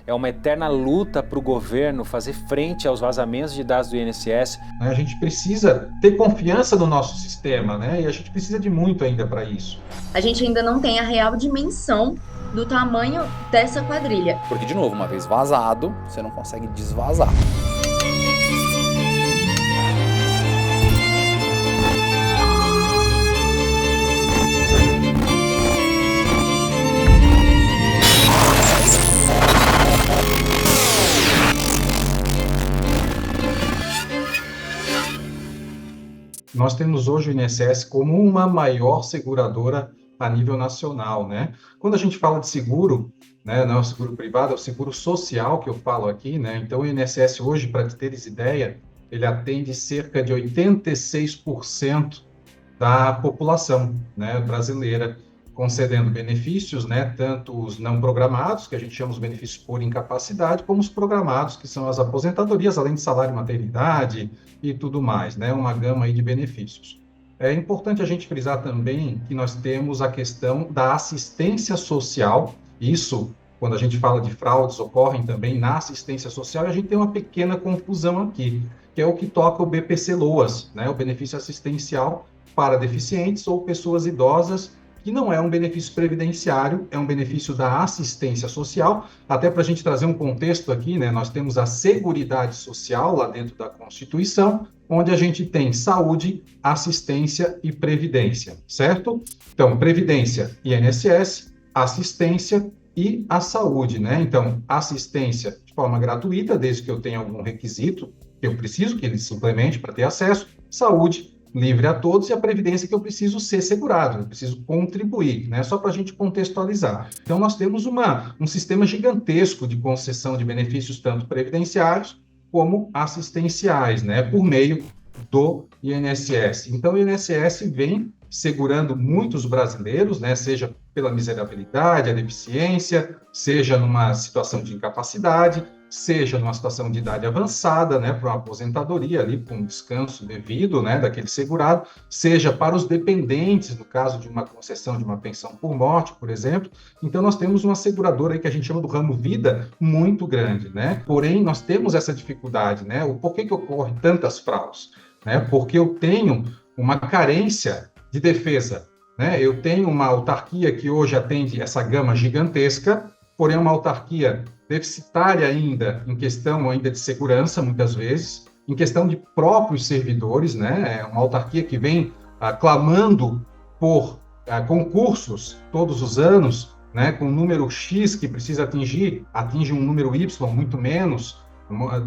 É uma eterna luta para o governo fazer frente aos vazamentos de dados do INSS. A gente precisa ter confiança no nosso sistema, né? E a gente precisa de muito ainda para isso. A gente ainda não tem a real dimensão do tamanho dessa quadrilha. Porque, de novo, uma vez vazado, você não consegue desvazar. Nós temos hoje o INSS como uma maior seguradora a nível nacional, né? Quando a gente fala de seguro, né, não é o seguro privado, é o seguro social que eu falo aqui, né? Então, o INSS hoje, para teres ideia, ele atende cerca de 86% da população, né, brasileira, concedendo benefícios, né, tanto os não programados, que a gente chama os benefícios por incapacidade, como os programados, que são as aposentadorias, além de salário e maternidade e tudo mais, né, uma gama aí de benefícios. É importante a gente frisar também que nós temos a questão da assistência social. Isso, quando a gente fala de fraudes, ocorrem também na assistência social, e a gente tem uma pequena confusão aqui, que é o que toca o BPC-LOAS, né, o benefício assistencial para deficientes ou pessoas idosas, que não é um benefício previdenciário, é um benefício da assistência social. Até para a gente trazer um contexto aqui, né, nós temos a Seguridade Social lá dentro da Constituição, onde a gente tem saúde, assistência e previdência, certo? Então, previdência, INSS, assistência e a saúde, né? Então, assistência de forma gratuita, desde que eu tenha algum requisito que eu preciso que ele se implemente para ter acesso, saúde, livre a todos, e a previdência que eu preciso ser segurado, eu preciso contribuir, né? Só para a gente contextualizar. Então, nós temos um sistema gigantesco de concessão de benefícios, tanto previdenciários como assistenciais, né? Por meio do INSS. Então, o INSS vem segurando muitos brasileiros, né? Seja pela miserabilidade, a deficiência, seja numa situação de incapacidade, seja numa situação de idade avançada, né, para uma aposentadoria ali, com um descanso devido, né, daquele segurado, seja para os dependentes, no caso de uma concessão de uma pensão por morte, por exemplo. Então, nós temos uma seguradora aí que a gente chama do ramo vida muito grande, né? Porém, nós temos essa dificuldade, né? Por que ocorre tantas fraudes? Né? Porque eu tenho uma carência de defesa, né? Eu tenho uma autarquia que hoje atende essa gama gigantesca, porém uma autarquia deficitária ainda em questão ainda de segurança, muitas vezes, em questão de próprios servidores, né? É uma autarquia que vem clamando por concursos todos os anos, né? Com um número X que precisa atinge um número Y muito menos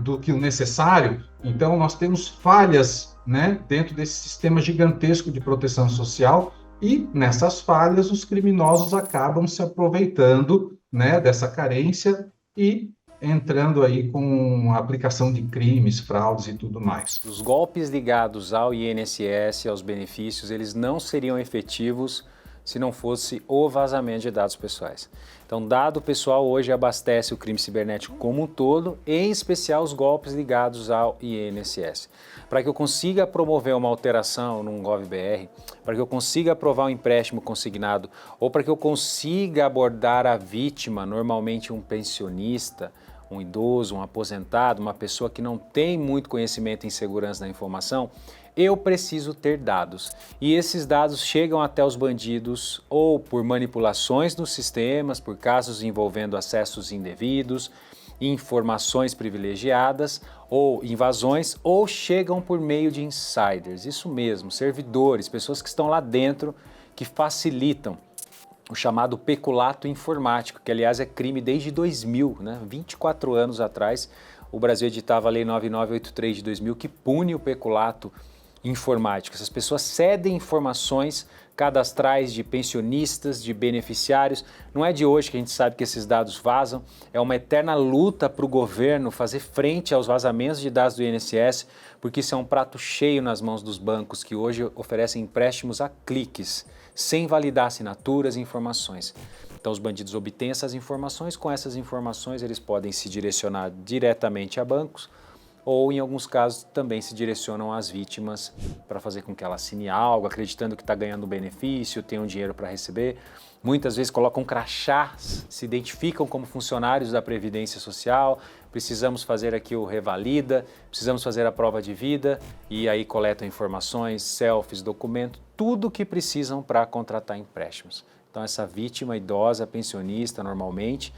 do que o necessário. Então, nós temos falhas, né, dentro desse sistema gigantesco de proteção social, e nessas falhas os criminosos acabam se aproveitando, né, dessa carência e entrando aí com a aplicação de crimes, fraudes e tudo mais. Os golpes ligados ao INSS, aos benefícios, eles não seriam efetivos se não fosse o vazamento de dados pessoais. Então, dado pessoal hoje abastece o crime cibernético como um todo, em especial os golpes ligados ao INSS. Para que eu consiga promover uma alteração num GovBR, para que eu consiga aprovar um empréstimo consignado, ou para que eu consiga abordar a vítima, normalmente um pensionista, um idoso, um aposentado, uma pessoa que não tem muito conhecimento em segurança da informação, eu preciso ter dados. E esses dados chegam até os bandidos ou por manipulações nos sistemas, por casos envolvendo acessos indevidos, informações privilegiadas ou invasões, ou chegam por meio de insiders, isso mesmo, servidores, pessoas que estão lá dentro que facilitam o chamado peculato informático, que aliás é crime desde 2000, né? 24 anos atrás, o Brasil editava a Lei 9983 de 2000 que pune o peculato informático. Essas pessoas cedem informações cadastrais de pensionistas, de beneficiários. Não é de hoje que a gente sabe que esses dados vazam, é uma eterna luta para o governo fazer frente aos vazamentos de dados do INSS, porque isso é um prato cheio nas mãos dos bancos que hoje oferecem empréstimos a cliques, sem validar assinaturas e informações. Então os bandidos obtêm essas informações, com essas informações eles podem se direcionar diretamente a bancos ou em alguns casos também se direcionam às vítimas para fazer com que ela assine algo, acreditando que está ganhando benefício, tem um dinheiro para receber. Muitas vezes colocam crachás, se identificam como funcionários da Previdência Social, precisamos fazer aqui o revalida, precisamos fazer a prova de vida, e aí coletam informações, selfies, documentos, tudo que precisam para contratar empréstimos. Então essa vítima idosa, pensionista normalmente,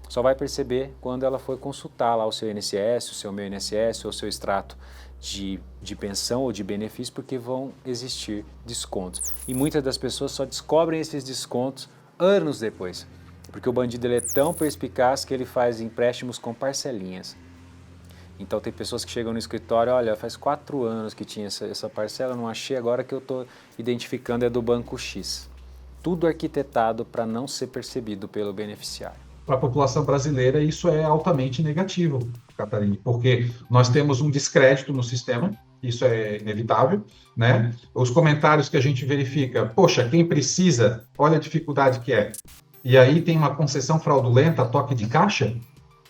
só vai perceber quando ela for consultar lá o seu INSS, o seu meu INSS ou o seu extrato de pensão ou de benefício, porque vão existir descontos. E muitas das pessoas só descobrem esses descontos anos depois, porque o bandido ele é tão perspicaz que ele faz empréstimos com parcelinhas. Então tem pessoas que chegam no escritório, olha, faz 4 anos que tinha essa parcela, não achei, agora que eu estou identificando é do Banco X. Tudo arquitetado para não ser percebido pelo beneficiário. Para a população brasileira, isso é altamente negativo, Catarina, porque nós temos um descrédito no sistema, isso é inevitável, né? Os comentários que a gente verifica, poxa, quem precisa, olha a dificuldade que é. E aí tem uma concessão fraudulenta, toque de caixa,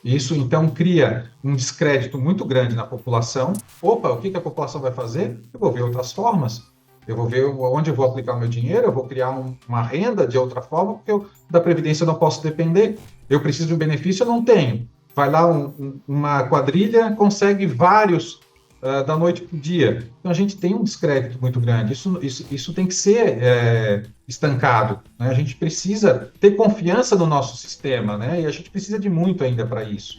isso então cria um descrédito muito grande na população. Opa, o que a população vai fazer? Eu vou ver outras formas. Eu vou ver onde eu vou aplicar o meu dinheiro, eu vou criar uma renda de outra forma, porque da Previdência eu não posso depender. Eu preciso de um benefício, eu não tenho. Vai lá uma quadrilha, consegue vários da noite para o dia. Então a gente tem um descrédito muito grande. Isso tem que ser estancado, né? A gente precisa ter confiança no nosso sistema, né? E a gente precisa de muito ainda para isso.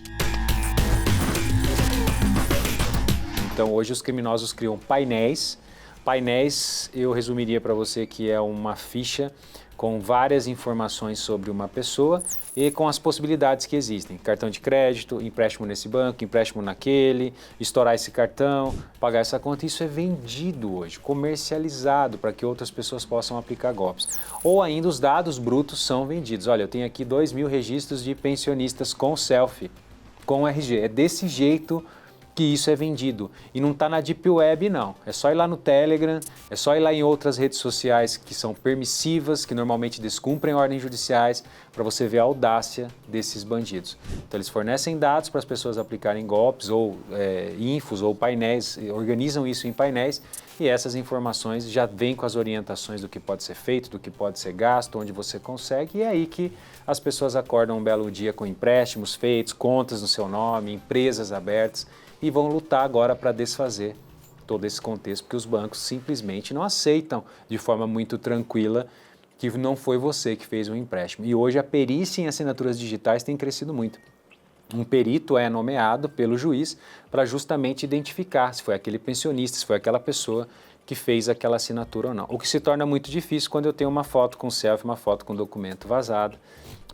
Então hoje os criminosos criam painéis. Painéis, eu resumiria para você que é uma ficha com várias informações sobre uma pessoa e com as possibilidades que existem. Cartão de crédito, empréstimo nesse banco, empréstimo naquele, estourar esse cartão, pagar essa conta. Isso é vendido hoje, comercializado para que outras pessoas possam aplicar golpes. Ou ainda os dados brutos são vendidos. Olha, eu tenho aqui 2.000 registros de pensionistas com selfie, com RG. É desse jeito que isso é vendido. E não está na Deep Web, não. É só ir lá no Telegram, é só ir lá em outras redes sociais que são permissivas, que normalmente descumprem ordens judiciais, para você ver a audácia desses bandidos. Então eles fornecem dados para as pessoas aplicarem golpes, ou infos, ou painéis, organizam isso em painéis, e essas informações já vêm com as orientações do que pode ser feito, do que pode ser gasto, onde você consegue, e é aí que as pessoas acordam um belo dia com empréstimos feitos, contas no seu nome, empresas abertas, e vão lutar agora para desfazer todo esse contexto, porque os bancos simplesmente não aceitam de forma muito tranquila que não foi você que fez o empréstimo. E hoje a perícia em assinaturas digitais tem crescido muito. Um perito é nomeado pelo juiz para justamente identificar se foi aquele pensionista, se foi aquela pessoa que fez aquela assinatura ou não. O que se torna muito difícil quando eu tenho uma foto com selfie, uma foto com documento vazado,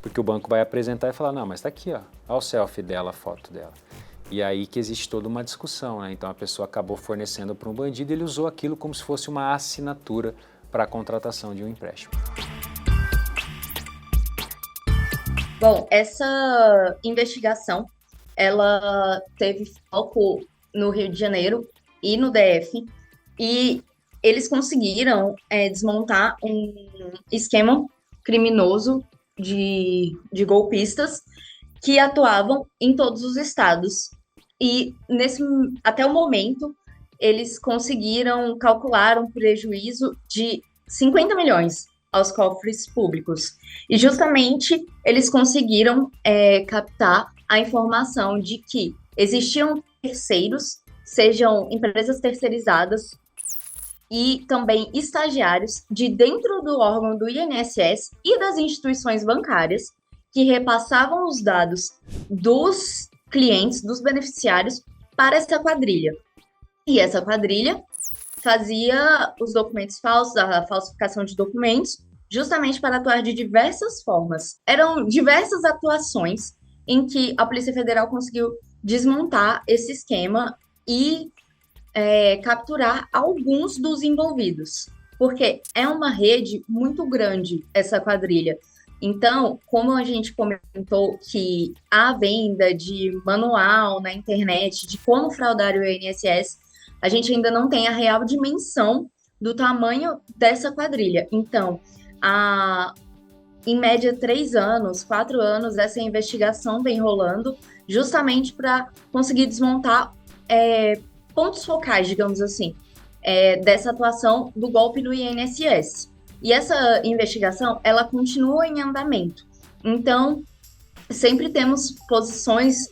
porque o banco vai apresentar e falar, não, mas está aqui, ó, olha o selfie dela, a foto dela. E aí que existe toda uma discussão, né? Então a pessoa acabou fornecendo para um bandido e ele usou aquilo como se fosse uma assinatura para a contratação de um empréstimo. Bom, essa investigação, ela teve foco no Rio de Janeiro e no DF, e eles conseguiram desmontar um esquema criminoso de golpistas que atuavam em todos os estados. E até o momento, eles conseguiram calcular um prejuízo de 50 milhões aos cofres públicos. E justamente eles conseguiram captar a informação de que existiam terceiros, sejam empresas terceirizadas e também estagiários de dentro do órgão do INSS e das instituições bancárias que repassavam os dados dos clientes, dos beneficiários, para essa quadrilha. E essa quadrilha fazia os documentos falsos, a falsificação de documentos, justamente para atuar de diversas formas. Eram diversas atuações em que a Polícia Federal conseguiu desmontar esse esquema e capturar alguns dos envolvidos, porque é uma rede muito grande essa quadrilha. Então, como a gente comentou que a venda de manual na internet de como fraudar o INSS, a gente ainda não tem a real dimensão do tamanho dessa quadrilha. Então, em média 3 anos, 4 anos, essa investigação vem rolando justamente para conseguir desmontar pontos focais, digamos assim, dessa atuação do golpe no INSS. E essa investigação, ela continua em andamento. Então, sempre temos posições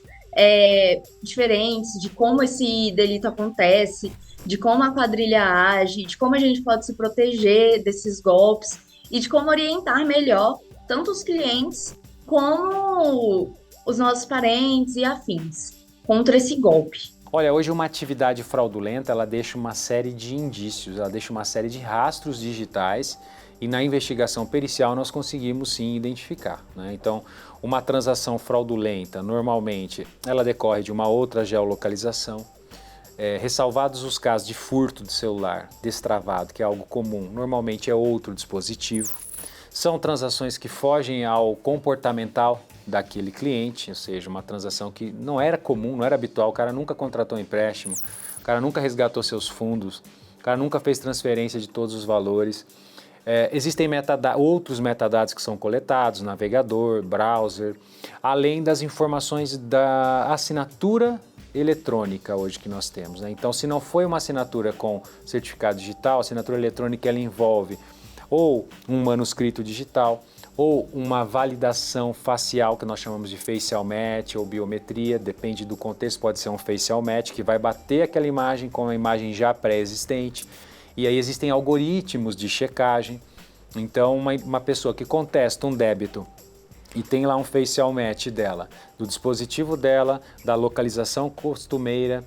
diferentes de como esse delito acontece, de como a quadrilha age, de como a gente pode se proteger desses golpes e de como orientar melhor tanto os clientes como os nossos parentes e afins contra esse golpe. Olha, hoje uma atividade fraudulenta, ela deixa uma série de indícios, ela deixa uma série de rastros digitais e na investigação pericial nós conseguimos sim identificar, né? Então, uma transação fraudulenta, normalmente, ela decorre de uma outra geolocalização, ressalvados os casos de furto de celular destravado, que é algo comum, normalmente é outro dispositivo. São transações que fogem ao comportamental daquele cliente, ou seja, uma transação que não era comum, não era habitual, o cara nunca contratou um empréstimo, o cara nunca resgatou seus fundos, o cara nunca fez transferência de todos os valores. Existem outros metadados que são coletados, navegador, browser, além das informações da assinatura eletrônica hoje que nós temos, né? Então, se não foi uma assinatura com certificado digital, a assinatura eletrônica ela envolve ou um manuscrito digital, ou uma validação facial, que nós chamamos de facial match ou biometria, depende do contexto, pode ser um facial match, que vai bater aquela imagem com uma imagem já pré-existente, e aí existem algoritmos de checagem. Então, uma pessoa que contesta um débito e tem lá um facial match dela, do dispositivo dela, da localização costumeira,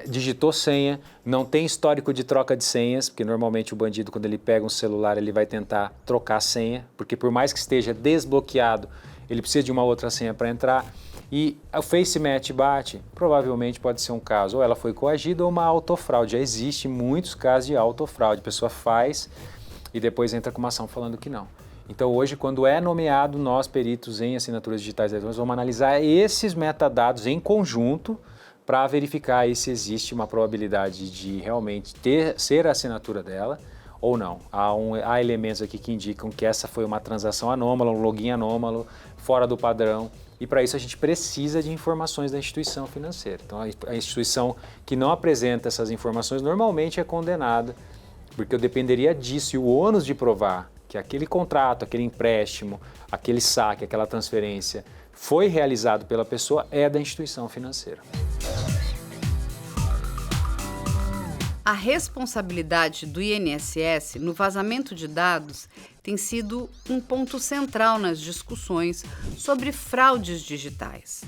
digitou senha, não tem histórico de troca de senhas, porque normalmente o bandido, quando ele pega um celular, ele vai tentar trocar a senha, porque por mais que esteja desbloqueado, ele precisa de uma outra senha para entrar, e o face match bate, provavelmente pode ser um caso, ou ela foi coagida ou uma autofraude. Já existe muitos casos de autofraude, a pessoa faz e depois entra com uma ação falando que não. Então hoje, quando é nomeado, nós perito em assinaturas digitais eletrônicas vamos analisar esses metadados em conjunto para verificar aí se existe uma probabilidade de realmente ser a assinatura dela ou não. Há elementos aqui que indicam que essa foi uma transação anômala, um login anômalo, fora do padrão, e para isso a gente precisa de informações da instituição financeira. Então a instituição que não apresenta essas informações normalmente é condenada, porque eu dependeria disso, e o ônus de provar que aquele contrato, aquele empréstimo, aquele saque, aquela transferência foi realizado pela pessoa é da instituição financeira. A responsabilidade do INSS no vazamento de dados tem sido um ponto central nas discussões sobre fraudes digitais.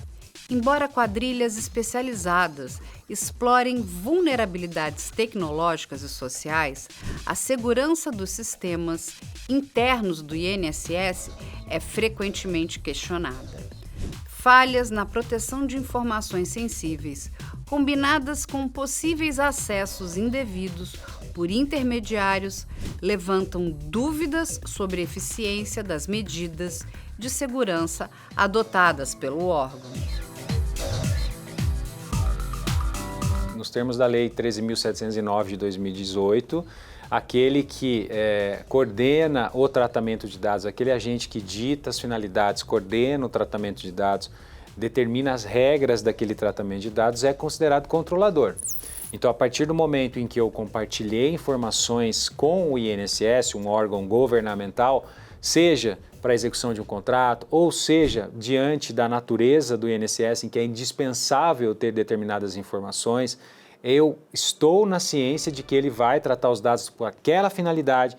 Embora quadrilhas especializadas explorem vulnerabilidades tecnológicas e sociais, a segurança dos sistemas internos do INSS é frequentemente questionada. Falhas na proteção de informações sensíveis, combinadas com possíveis acessos indevidos por intermediários, levantam dúvidas sobre a eficiência das medidas de segurança adotadas pelo órgão. Nos termos da Lei 13.709 de 2018, aquele que coordena o tratamento de dados, aquele agente que dita as finalidades, coordena o tratamento de dados, determina as regras daquele tratamento de dados, é considerado controlador. Então, a partir do momento em que eu compartilhei informações com o INSS, um órgão governamental, seja para a execução de um contrato, ou seja, diante da natureza do INSS, em que é indispensável ter determinadas informações, eu estou na ciência de que ele vai tratar os dados por aquela finalidade,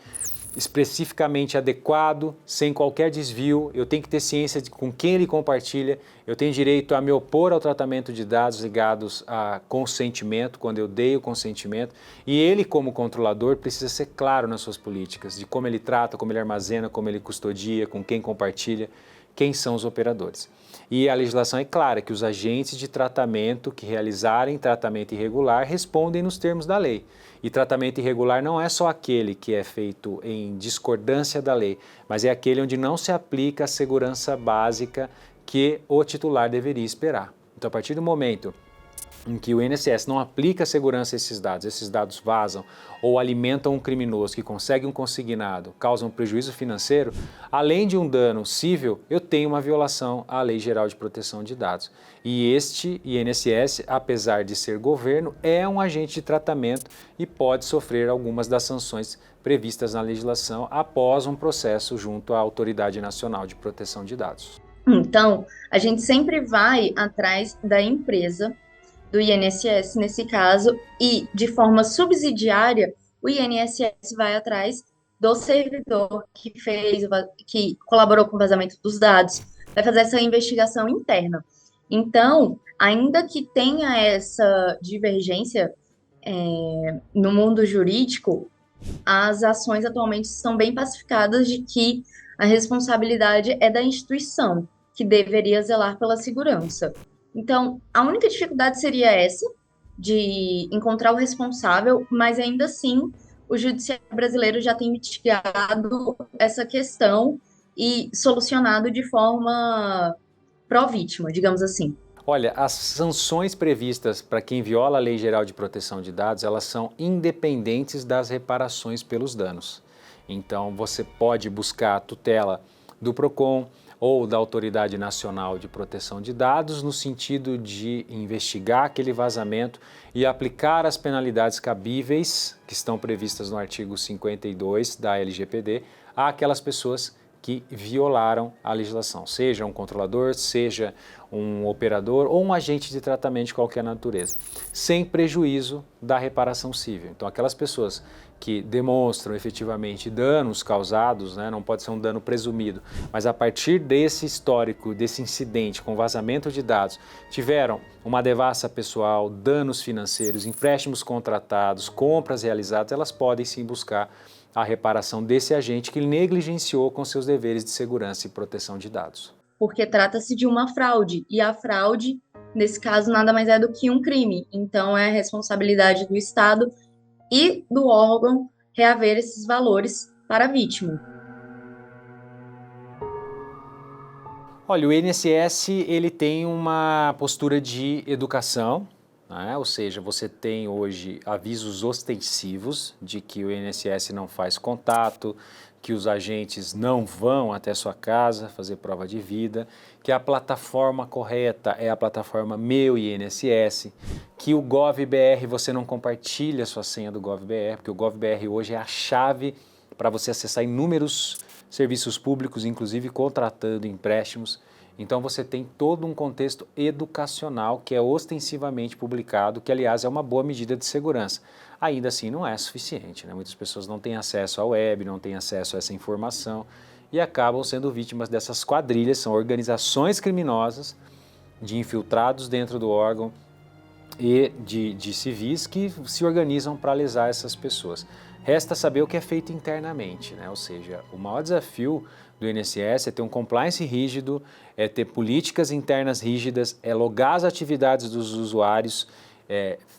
especificamente adequado, sem qualquer desvio. Eu tenho que ter ciência de com quem ele compartilha, eu tenho direito a me opor ao tratamento de dados ligados a consentimento, quando eu dei o consentimento, e ele, como controlador, precisa ser claro nas suas políticas, de como ele trata, como ele armazena, como ele custodia, com quem compartilha, quem são os operadores. E a legislação é clara que os agentes de tratamento que realizarem tratamento irregular respondem nos termos da lei. E tratamento irregular não é só aquele que é feito em discordância da lei, mas é aquele onde não se aplica a segurança básica que o titular deveria esperar. Então, a partir do momento em que o INSS não aplica segurança a esses dados vazam ou alimentam um criminoso que consegue um consignado, causam um prejuízo financeiro, além de um dano cível, eu tenho uma violação à Lei Geral de Proteção de Dados. E este INSS, apesar de ser governo, é um agente de tratamento e pode sofrer algumas das sanções previstas na legislação após um processo junto à Autoridade Nacional de Proteção de Dados. Então, a gente sempre vai atrás da empresa, do INSS nesse caso, e de forma subsidiária, o INSS vai atrás do servidor que colaborou com o vazamento dos dados, vai fazer essa investigação interna. Então, ainda que tenha essa divergência no mundo jurídico, as ações atualmente estão bem pacificadas de que a responsabilidade é da instituição, que deveria zelar pela segurança. Então, a única dificuldade seria essa, de encontrar o responsável, mas ainda assim, o judiciário brasileiro já tem mitigado essa questão e solucionado de forma pró-vítima, digamos assim. Olha, as sanções previstas para quem viola a Lei Geral de Proteção de Dados, elas são independentes das reparações pelos danos. Então, você pode buscar a tutela do PROCON ou da Autoridade Nacional de Proteção de Dados no sentido de investigar aquele vazamento e aplicar as penalidades cabíveis que estão previstas no artigo 52 da LGPD àquelas pessoas que violaram a legislação, seja um controlador, seja um operador ou um agente de tratamento de qualquer natureza, sem prejuízo da reparação civil. Então, aquelas pessoas que demonstram efetivamente danos causados, né, não pode ser um dano presumido, mas a partir desse histórico, desse incidente com vazamento de dados, tiveram uma devassa pessoal, danos financeiros, empréstimos contratados, compras realizadas, elas podem sim buscar a reparação desse agente que negligenciou com seus deveres de segurança e proteção de dados. Porque trata-se de uma fraude, e a fraude, nesse caso, nada mais é do que um crime. Então, é a responsabilidade do Estado e do órgão reaver esses valores para a vítima. Olha, o INSS ele tem uma postura de educação, né? Ou seja, você tem hoje avisos ostensivos de que o INSS não faz contato, que os agentes não vão até sua casa fazer prova de vida, que a plataforma correta é a plataforma Meu INSS, que o GovBR você não compartilha a sua senha do GovBR, porque o GovBR hoje é a chave para você acessar inúmeros serviços públicos, inclusive contratando empréstimos. Então você tem todo um contexto educacional que é ostensivamente publicado, que aliás é uma boa medida de segurança. Ainda assim não é suficiente, né? Muitas pessoas não têm acesso à web, não têm acesso a essa informação e acabam sendo vítimas dessas quadrilhas, são organizações criminosas de infiltrados dentro do órgão e de civis que se organizam para lesar essas pessoas. Resta saber o que é feito internamente, né? Ou seja, o maior desafio do INSS é ter um compliance rígido, é ter políticas internas rígidas, é logar as atividades dos usuários,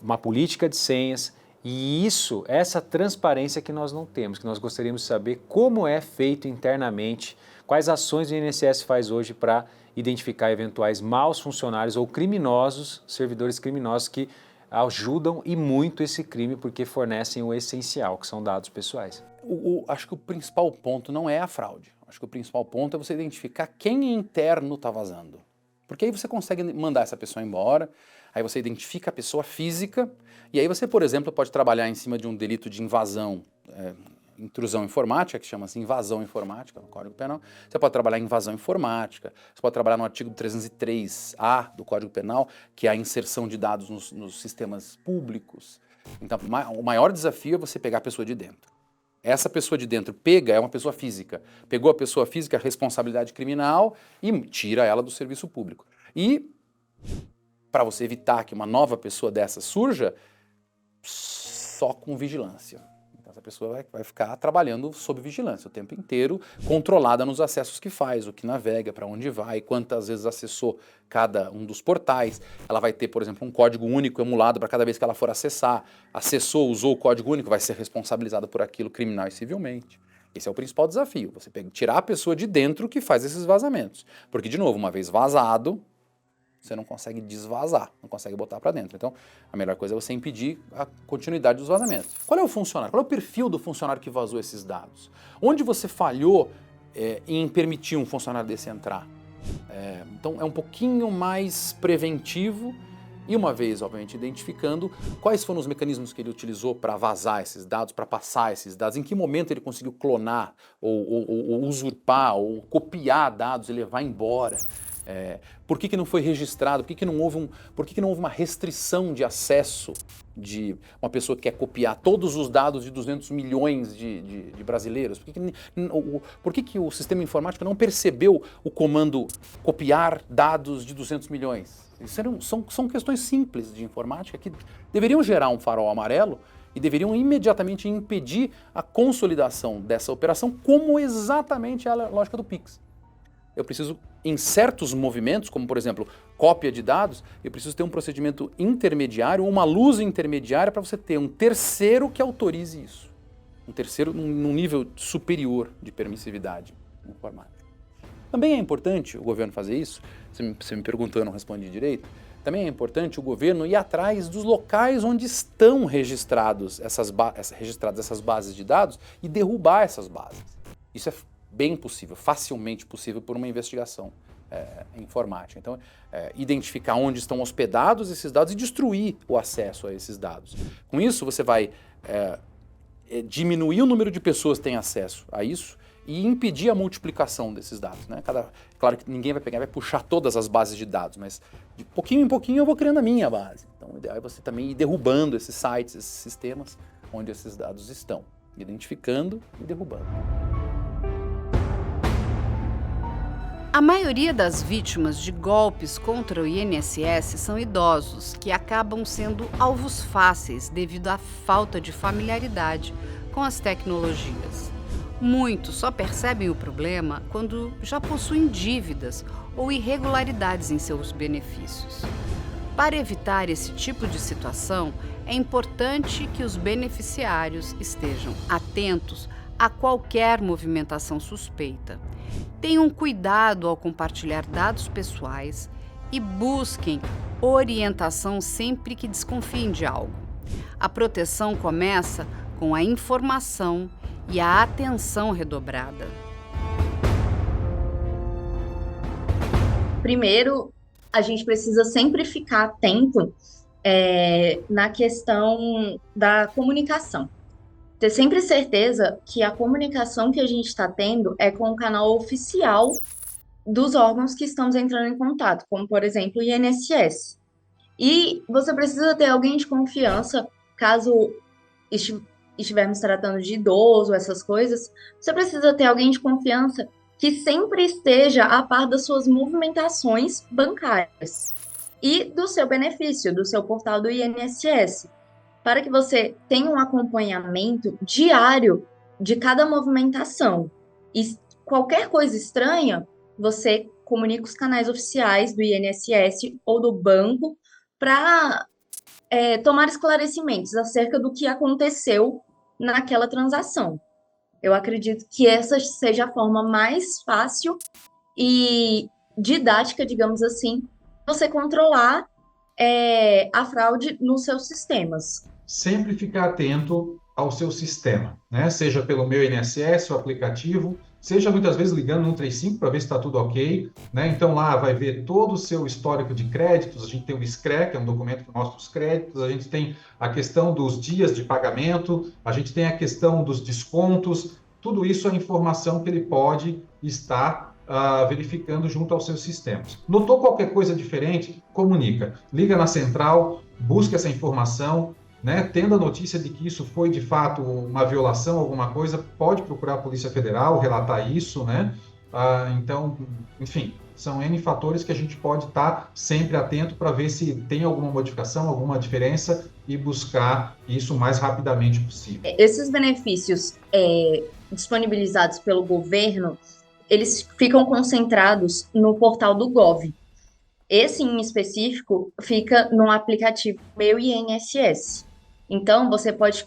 uma política de senhas e essa transparência que nós não temos, que nós gostaríamos de saber como é feito internamente, quais ações o INSS faz hoje para identificar eventuais maus funcionários ou criminosos, servidores criminosos que ajudam e muito esse crime porque fornecem o essencial, que são dados pessoais. Acho que o principal ponto não é a fraude. Acho que o principal ponto é você identificar quem interno está vazando. Porque aí você consegue mandar essa pessoa embora, aí você identifica a pessoa física, e aí você, por exemplo, pode trabalhar em cima de um delito de invasão, intrusão informática, que chama-se invasão informática no Código Penal. Você pode trabalhar em invasão informática, você pode trabalhar no artigo 303-A do Código Penal, que é a inserção de dados nos sistemas públicos. Então, o maior desafio é você pegar a pessoa de dentro. Essa pessoa de dentro é uma pessoa física. Pegou a pessoa física, responsabilidade criminal e tira ela do serviço público. E, para você evitar que uma nova pessoa dessa surja, só com vigilância. Então, essa pessoa vai ficar trabalhando sob vigilância o tempo inteiro, controlada nos acessos que faz, o que navega, para onde vai, quantas vezes acessou cada um dos portais. Ela vai ter, por exemplo, um código único emulado para cada vez que ela for acessar. Acessou, usou o código único, vai ser responsabilizada por aquilo criminal e civilmente. Esse é o principal desafio, você tirar a pessoa de dentro que faz esses vazamentos. Porque, de novo, uma vez vazado, Você não consegue desvazar, não consegue botar para dentro. Então, a melhor coisa é você impedir a continuidade dos vazamentos. Qual é o funcionário? Qual é o perfil do funcionário que vazou esses dados? Onde você falhou em permitir um funcionário desse entrar? Então, é um pouquinho mais preventivo e, uma vez, obviamente, identificando quais foram os mecanismos que ele utilizou para vazar esses dados, para passar esses dados, em que momento ele conseguiu clonar ou usurpar ou copiar dados e levar embora. Por que não foi registrado? Por que não houve uma restrição de acesso de uma pessoa que quer copiar todos os dados de 200 milhões de brasileiros? Por que o sistema informático não percebeu o comando copiar dados de 200 milhões? São questões simples de informática que deveriam gerar um farol amarelo e deveriam imediatamente impedir a consolidação dessa operação, como exatamente é a lógica do Pix. Eu preciso, em certos movimentos, como por exemplo, cópia de dados, eu preciso ter um procedimento intermediário, uma luz intermediária para você ter um terceiro que autorize isso. Um terceiro num nível superior de permissividade informática. Também é importante o governo fazer isso, você me perguntou, eu não respondi direito, também é importante o governo ir atrás dos locais onde estão registradas essas bases de dados e derrubar essas bases. Isso é bem possível, facilmente possível por uma investigação informática. Então, identificar onde estão hospedados esses dados e destruir o acesso a esses dados. Com isso, você vai diminuir o número de pessoas que têm acesso a isso e impedir a multiplicação desses dados, né? Claro que ninguém vai pegar e vai puxar todas as bases de dados, mas de pouquinho em pouquinho eu vou criando a minha base. Então, o ideal é você também ir derrubando esses sites, esses sistemas onde esses dados estão, identificando e derrubando. A maioria das vítimas de golpes contra o INSS são idosos, que acabam sendo alvos fáceis devido à falta de familiaridade com as tecnologias. Muitos só percebem o problema quando já possuem dívidas ou irregularidades em seus benefícios. Para evitar esse tipo de situação, é importante que os beneficiários estejam atentos a qualquer movimentação suspeita. Tenham cuidado ao compartilhar dados pessoais e busquem orientação sempre que desconfiem de algo. A proteção começa com a informação e a atenção redobrada. Primeiro, a gente precisa sempre ficar atento na questão da comunicação. Ter sempre certeza que a comunicação que a gente está tendo é com o canal oficial dos órgãos que estamos entrando em contato, como, por exemplo, o INSS. E você precisa ter alguém de confiança, caso estivermos tratando de idoso, essas coisas, você precisa ter alguém de confiança que sempre esteja a par das suas movimentações bancárias e do seu benefício, do seu portal do INSS, para que você tenha um acompanhamento diário de cada movimentação. E qualquer coisa estranha, você comunica os canais oficiais do INSS ou do banco para tomar esclarecimentos acerca do que aconteceu naquela transação. Eu acredito que essa seja a forma mais fácil e didática, digamos assim, você controlar a fraude nos seus sistemas. Sempre ficar atento ao seu sistema, né? Seja pelo meu INSS, o aplicativo, seja muitas vezes ligando no 135 para ver se está tudo ok, né? Então lá vai ver todo o seu histórico de créditos, a gente tem o SCRE, que é um documento que mostra os créditos, a gente tem a questão dos dias de pagamento, a gente tem a questão dos descontos, tudo isso é informação que ele pode estar verificando junto aos seus sistemas. Notou qualquer coisa diferente? Comunica, liga na central, busca essa informação, né? Tendo a notícia de que isso foi de fato uma violação, alguma coisa, pode procurar a Polícia Federal, relatar isso, né? Então, enfim, são N fatores que a gente pode estar sempre atento para ver se tem alguma modificação, alguma diferença e buscar isso o mais rapidamente possível. Esses benefícios disponibilizados pelo governo, eles ficam concentrados no portal do Gov. Esse, em específico, fica no aplicativo Meu INSS. Então, você pode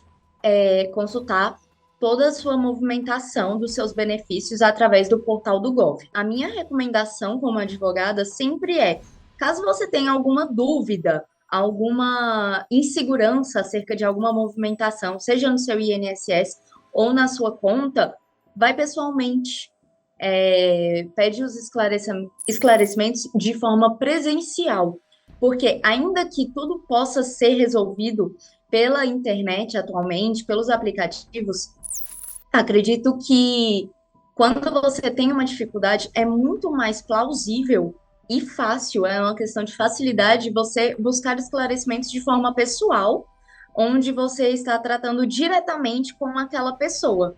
consultar toda a sua movimentação dos seus benefícios através do portal do Gov. A minha recomendação como advogada sempre é Caso você tenha alguma dúvida, alguma insegurança acerca de alguma movimentação, seja no seu INSS ou na sua conta, vai pessoalmente, pede os esclarecimentos de forma presencial, porque ainda que tudo possa ser resolvido pela internet atualmente, pelos aplicativos, acredito que quando você tem uma dificuldade, é muito mais plausível e fácil, é uma questão de facilidade você buscar esclarecimentos de forma pessoal, onde você está tratando diretamente com aquela pessoa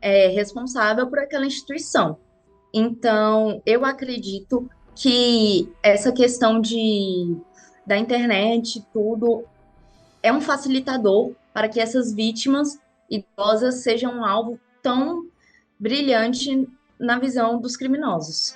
responsável por aquela instituição. Então, eu acredito que essa questão da internet, tudo, é um facilitador para que essas vítimas idosas sejam um alvo tão brilhante na visão dos criminosos.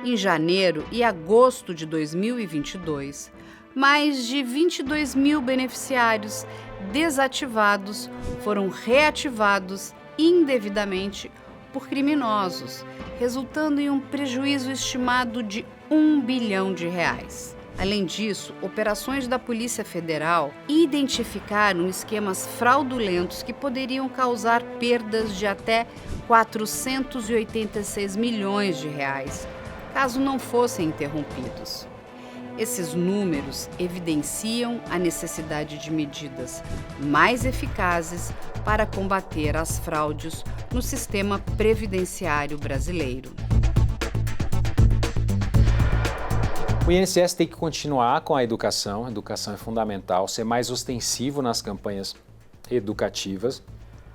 Em janeiro e agosto de 2022, mais de 22 mil beneficiários desativados foram reativados indevidamente por criminosos, resultando em um prejuízo estimado de R$1 bilhão. Além disso, operações da Polícia Federal identificaram esquemas fraudulentos que poderiam causar perdas de até R$486 milhões, caso não fossem interrompidos. Esses números evidenciam a necessidade de medidas mais eficazes para combater as fraudes no sistema previdenciário brasileiro. O INSS tem que continuar com a educação é fundamental, ser mais ostensivo nas campanhas educativas,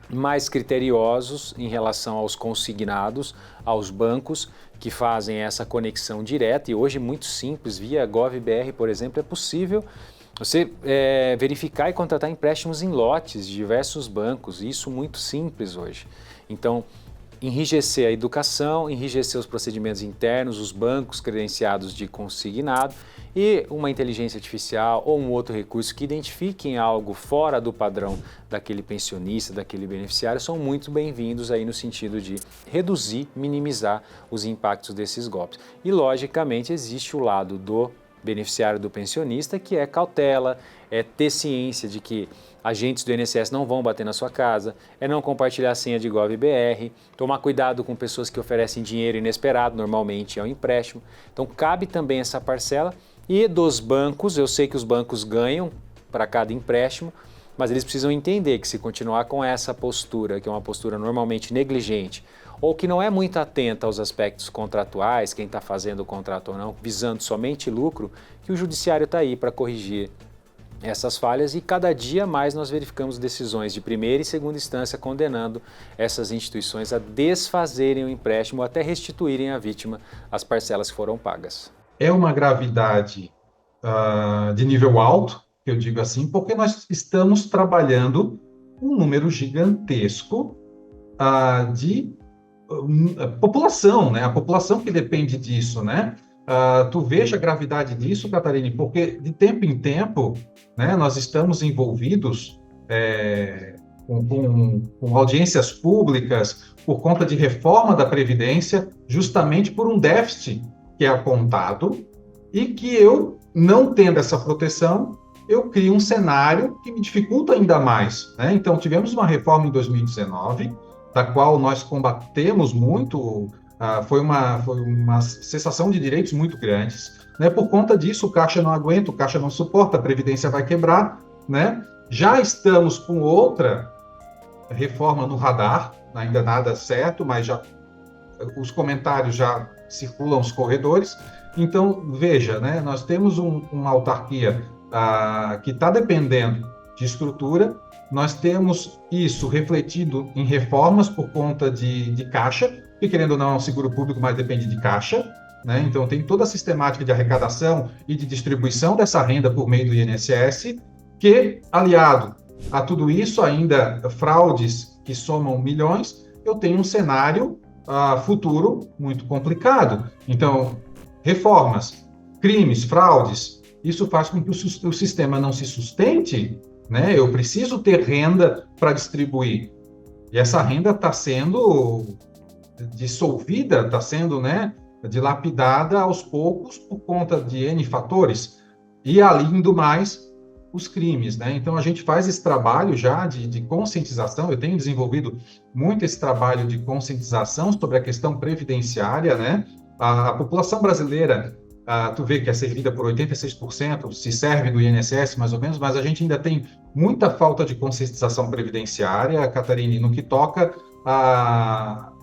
mais criteriosos em relação aos consignados, aos bancos que fazem essa conexão direta, e hoje muito simples, via GovBR, por exemplo, é possível você verificar e contratar empréstimos em lotes de diversos bancos, isso muito simples hoje. Então, enrijecer a educação, enrijecer os procedimentos internos, os bancos credenciados de consignado e uma inteligência artificial ou um outro recurso que identifiquem algo fora do padrão daquele pensionista, daquele beneficiário, são muito bem-vindos aí no sentido de reduzir, minimizar os impactos desses golpes. E, logicamente, existe o lado do beneficiário do pensionista, que é cautela, é ter ciência de que agentes do INSS não vão bater na sua casa, é não compartilhar a senha de GovBR, tomar cuidado com pessoas que oferecem dinheiro inesperado, normalmente é um empréstimo. Então cabe também essa parcela. E dos bancos, eu sei que os bancos ganham para cada empréstimo, mas eles precisam entender que se continuar com essa postura, que é uma postura normalmente negligente, ou que não é muito atenta aos aspectos contratuais, quem está fazendo o contrato ou não, visando somente lucro, que o judiciário está aí para corrigir essas falhas, e cada dia mais nós verificamos decisões de primeira e segunda instância condenando essas instituições a desfazerem o empréstimo ou até restituírem à vítima as parcelas que foram pagas. É uma gravidade de nível alto, eu digo assim, porque nós estamos trabalhando um número gigantesco de população, né? A população que depende disso, né? Tu veja a gravidade disso, Catarine, porque de tempo em tempo, né, nós estamos envolvidos com audiências públicas por conta de reforma da Previdência, justamente por um déficit que é apontado e que eu, não tendo essa proteção, eu crio um cenário que me dificulta ainda mais, né? Então, tivemos uma reforma em 2019, da qual nós combatemos muito. Foi uma cessação de direitos muito grandes, né? Por conta disso, o Caixa não aguenta, o Caixa não suporta, a Previdência vai quebrar, né? Já estamos com outra reforma no radar, ainda nada certo, mas já os comentários já circulam os corredores. Então, veja, né? Nós temos uma autarquia que está dependendo de estrutura, nós temos isso refletido em reformas por conta de Caixa, que, querendo ou não, é um seguro público, mas depende de Caixa, né? Então, tem toda a sistemática de arrecadação e de distribuição dessa renda por meio do INSS, que, aliado a tudo isso, ainda fraudes que somam milhões, eu tenho um cenário futuro muito complicado. Então, reformas, crimes, fraudes, isso faz com que o sistema não se sustente, né? Eu preciso ter renda para distribuir. E essa renda está sendo dissolvida, está sendo, né, dilapidada aos poucos por conta de N fatores, e além do mais, os crimes, né? Então, a gente faz esse trabalho já de conscientização, eu tenho desenvolvido muito esse trabalho de conscientização sobre a questão previdenciária, né? A população brasileira, tu vê que é servida por 86%, se serve do INSS, mais ou menos, mas a gente ainda tem muita falta de conscientização previdenciária, Catarine, no que toca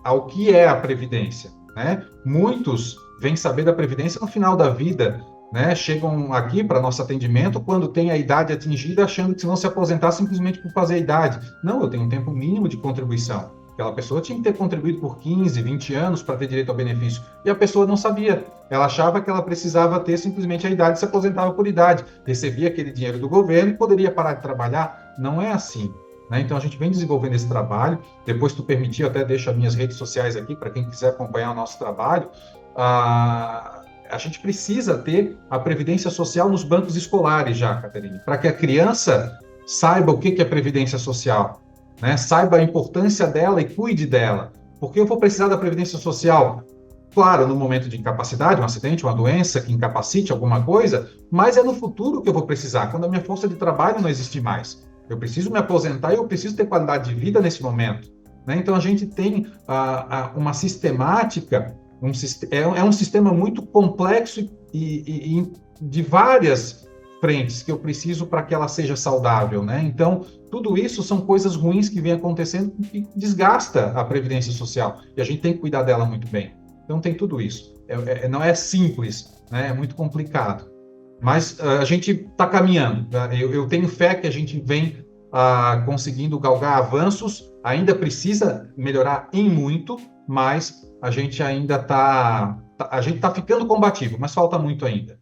ao que é a Previdência, né? Muitos vêm saber da Previdência no final da vida, né? Chegam aqui para nosso atendimento quando tem a idade atingida, achando que se não se aposentar simplesmente por fazer a idade. Não, eu tenho um tempo mínimo de contribuição. Aquela pessoa tinha que ter contribuído por 15, 20 anos para ter direito ao benefício. E a pessoa não sabia. Ela achava que ela precisava ter simplesmente a idade e se aposentava por idade. Recebia aquele dinheiro do governo e poderia parar de trabalhar. Não é assim, né? Então, a gente vem desenvolvendo esse trabalho. Depois, se tu permitir, eu até deixo as minhas redes sociais aqui para quem quiser acompanhar o nosso trabalho. A gente precisa ter a previdência social nos bancos escolares já, Catarina, para que a criança saiba o que é previdência social, né? Saiba a importância dela e cuide dela. Porque eu vou precisar da previdência social, claro, no momento de incapacidade, um acidente, uma doença que incapacite alguma coisa, mas é no futuro que eu vou precisar, quando a minha força de trabalho não existe mais. Eu preciso me aposentar e eu preciso ter qualidade de vida nesse momento, né? Então, a gente tem uma sistemática. É um sistema muito complexo e de várias frentes que eu preciso para que ela seja saudável, né? Então, tudo isso são coisas ruins que vêm acontecendo e desgasta a previdência social. E a gente tem que cuidar dela muito bem. Então, tem tudo isso. Não é simples, né? É muito complicado. Mas a gente está caminhando. Eu tenho fé que a gente vem conseguindo galgar avanços. Ainda precisa melhorar em muito, mas a gente ainda está ficando combativo, mas falta muito ainda.